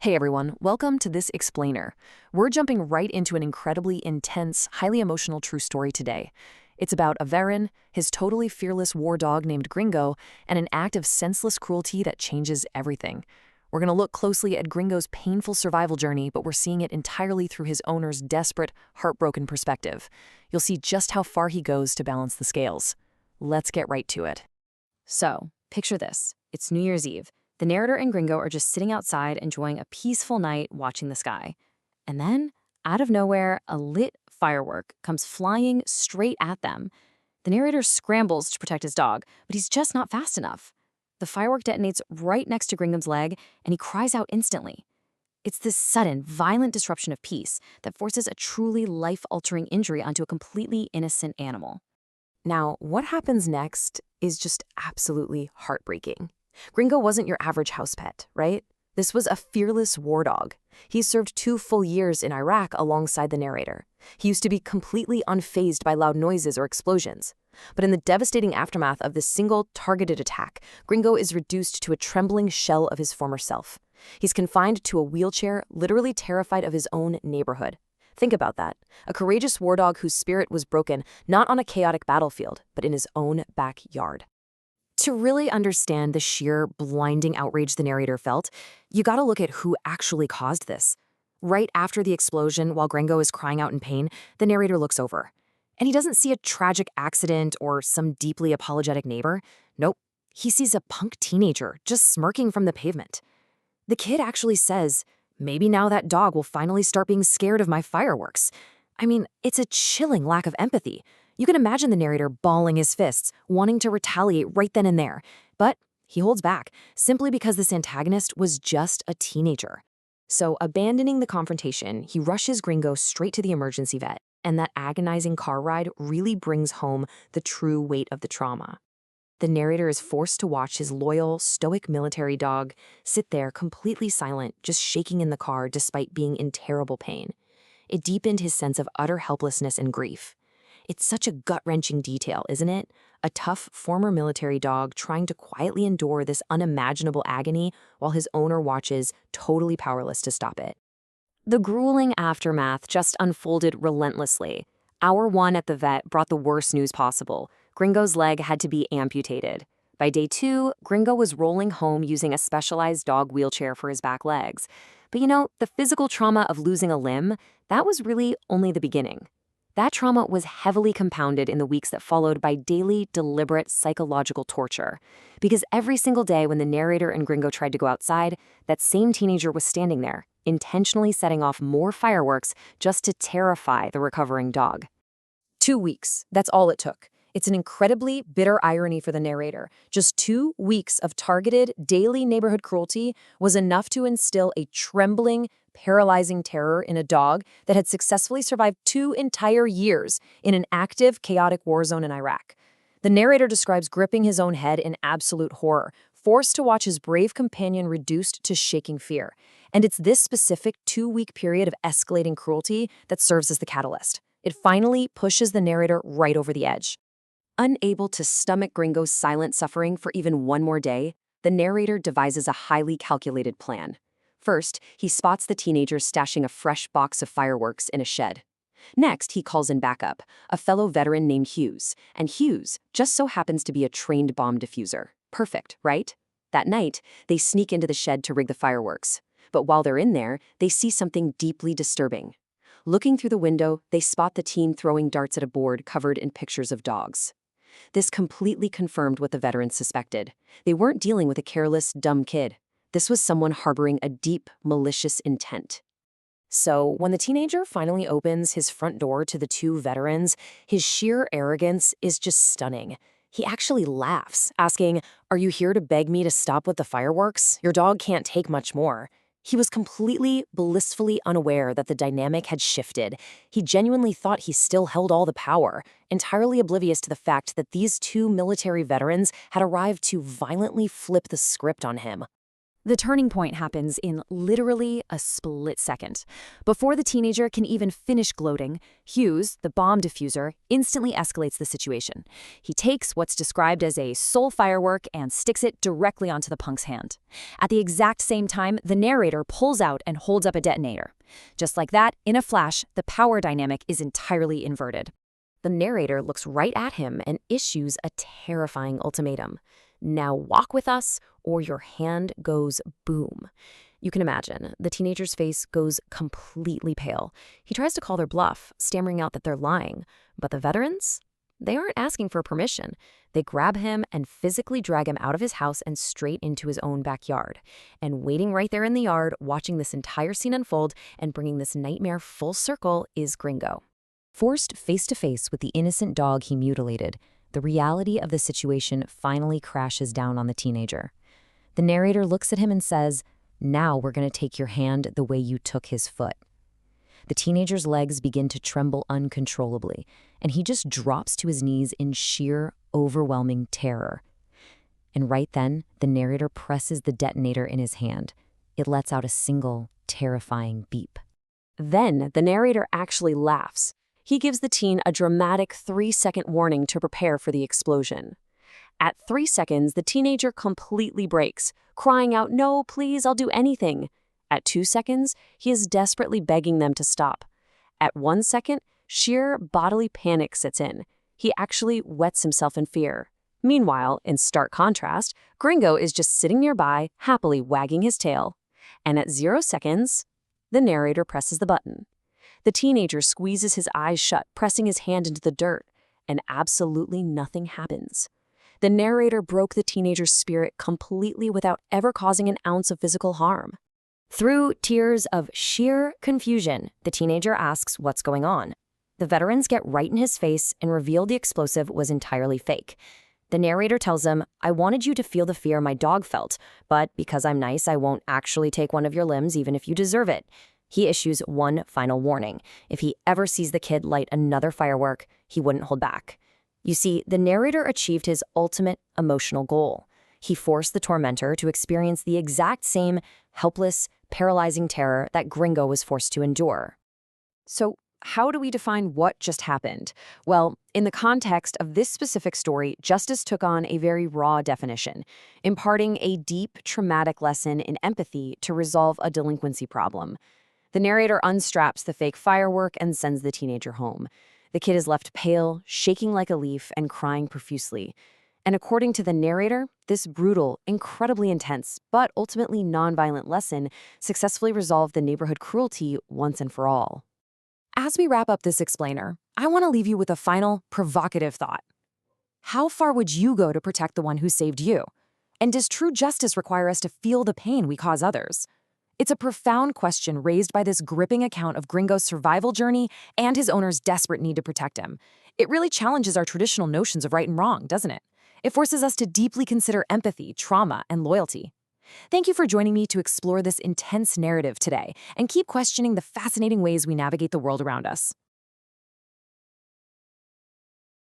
Hey everyone, welcome to this explainer. We're jumping right into an incredibly intense, highly emotional true story today. It's about a Veteran, his totally fearless war dog named Gringo, and an act of senseless cruelty that changes everything. We're going to look closely at Gringo's painful survival journey, but we're seeing it entirely through his owner's desperate, heartbroken perspective. You'll see just how far he goes to balance the scales. Let's get right to it. So, picture this. It's New Year's Eve. The narrator and Gringo are just sitting outside enjoying a peaceful night watching the sky. And then, out of nowhere, a lit firework comes flying straight at them. The narrator scrambles to protect his dog, but he's just not fast enough. The firework detonates right next to Gringo's leg, and he cries out instantly. It's this sudden, violent disruption of peace that forces a truly life-altering injury onto a completely innocent animal. Now, what happens next is just absolutely heartbreaking. Gringo wasn't your average house pet, right? This was a fearless war dog. He served 2 full years in Iraq alongside the narrator. He used to be completely unfazed by loud noises or explosions. But in the devastating aftermath of this single targeted attack, Gringo is reduced to a trembling shell of his former self. He's confined to a wheelchair, literally terrified of his own neighborhood. Think about that. A courageous war dog whose spirit was broken not on a chaotic battlefield, but in his own backyard. To really understand the sheer, blinding outrage the narrator felt, you gotta look at who actually caused this. Right after the explosion, while Gringo is crying out in pain, the narrator looks over. And he doesn't see a tragic accident or some deeply apologetic neighbor. Nope, he sees a punk teenager just smirking from the pavement. The kid actually says, "Maybe now that dog will finally start being scared of my fireworks." I mean, it's a chilling lack of empathy. You can imagine the narrator balling his fists, wanting to retaliate right then and there. But he holds back, simply because this antagonist was just a teenager. So, abandoning the confrontation, he rushes Gringo straight to the emergency vet, and that agonizing car ride really brings home the true weight of the trauma. The narrator is forced to watch his loyal, stoic military dog sit there completely silent, just shaking in the car despite being in terrible pain. It deepened his sense of utter helplessness and grief. It's such a gut-wrenching detail, isn't it? A tough, former military dog trying to quietly endure this unimaginable agony while his owner watches, totally powerless to stop it. The grueling aftermath just unfolded relentlessly. Hour 1 at the vet brought the worst news possible. Gringo's leg had to be amputated. By day 2, Gringo was rolling home using a specialized dog wheelchair for his back legs. But the physical trauma of losing a limb, that was really only the beginning. That trauma was heavily compounded in the weeks that followed by daily, deliberate psychological torture. Because every single day when the narrator and Gringo tried to go outside, that same teenager was standing there, intentionally setting off more fireworks just to terrify the recovering dog. 2 weeks, that's all it took. It's an incredibly bitter irony for the narrator. Just 2 weeks of targeted, daily neighborhood cruelty was enough to instill a trembling, paralyzing terror in a dog that had successfully survived 2 entire years in an active, chaotic war zone in Iraq. The narrator describes gripping his own head in absolute horror, forced to watch his brave companion reduced to shaking fear. And it's this specific 2-week period of escalating cruelty that serves as the catalyst. It finally pushes the narrator right over the edge. Unable to stomach Gringo's silent suffering for even one more day, the narrator devises a highly calculated plan. First, he spots the teenager stashing a fresh box of fireworks in a shed. Next, he calls in backup, a fellow veteran named Hughes, and Hughes just so happens to be a trained bomb diffuser. Perfect, right? That night, they sneak into the shed to rig the fireworks. But while they're in there, they see something deeply disturbing. Looking through the window, they spot the teen throwing darts at a board covered in pictures of dogs. This completely confirmed what the veterans suspected. They weren't dealing with a careless, dumb kid. This was someone harboring a deep, malicious intent. So, when the teenager finally opens his front door to the 2 veterans, his sheer arrogance is just stunning. He actually laughs, asking, "Are you here to beg me to stop with the fireworks? Your dog can't take much more." He was completely, blissfully unaware that the dynamic had shifted. He genuinely thought he still held all the power, entirely oblivious to the fact that these 2 military veterans had arrived to violently flip the script on him. The turning point happens in literally a split second. Before the teenager can even finish gloating, Hughes, the bomb diffuser, instantly escalates the situation. He takes what's described as a soul firework and sticks it directly onto the punk's hand. At the exact same time, the narrator pulls out and holds up a detonator. Just like that, in a flash, the power dynamic is entirely inverted. The narrator looks right at him and issues a terrifying ultimatum. Now walk with us, or your hand goes boom. You can imagine, the teenager's face goes completely pale. He tries to call their bluff, stammering out that they're lying. But the veterans? They aren't asking for permission. They grab him and physically drag him out of his house and straight into his own backyard. And waiting right there in the yard, watching this entire scene unfold and bringing this nightmare full circle is Gringo. Forced face-to-face with the innocent dog he mutilated, the reality of the situation finally crashes down on the teenager. The narrator looks at him and says, "Now we're going to take your hand the way you took his foot." The teenager's legs begin to tremble uncontrollably, and he just drops to his knees in sheer, overwhelming terror. And right then, the narrator presses the detonator in his hand. It lets out a single, terrifying beep. Then the narrator actually laughs. He gives the teen a dramatic 3-second warning to prepare for the explosion. At 3 seconds, the teenager completely breaks, crying out, "No, please, I'll do anything." At 2 seconds, he is desperately begging them to stop. At 1 second, sheer bodily panic sets in. He actually wets himself in fear. Meanwhile, in stark contrast, Gringo is just sitting nearby, happily wagging his tail. And at 0 seconds, the narrator presses the button. The teenager squeezes his eyes shut, pressing his hand into the dirt, and absolutely nothing happens. The narrator broke the teenager's spirit completely without ever causing an ounce of physical harm. Through tears of sheer confusion, the teenager asks what's going on. The veterans get right in his face and reveal the explosive was entirely fake. The narrator tells him, "I wanted you to feel the fear my dog felt, but because I'm nice, I won't actually take one of your limbs even if you deserve it." He issues one final warning. If he ever sees the kid light another firework, he wouldn't hold back. You see, the narrator achieved his ultimate emotional goal. He forced the tormentor to experience the exact same helpless, paralyzing terror that Gringo was forced to endure. So, how do we define what just happened? Well, in the context of this specific story, justice took on a very raw definition, imparting a deep, traumatic lesson in empathy to resolve a delinquency problem. The narrator unstraps the fake firework and sends the teenager home. The kid is left pale, shaking like a leaf, and crying profusely. And according to the narrator, this brutal, incredibly intense, but ultimately nonviolent lesson successfully resolved the neighborhood cruelty once and for all. As we wrap up this explainer, I want to leave you with a final, provocative thought. How far would you go to protect the one who saved you? And does true justice require us to feel the pain we cause others? It's a profound question raised by this gripping account of Gringo's survival journey and his owner's desperate need to protect him. It really challenges our traditional notions of right and wrong, doesn't it? It forces us to deeply consider empathy, trauma, and loyalty. Thank you for joining me to explore this intense narrative today and keep questioning the fascinating ways we navigate the world around us.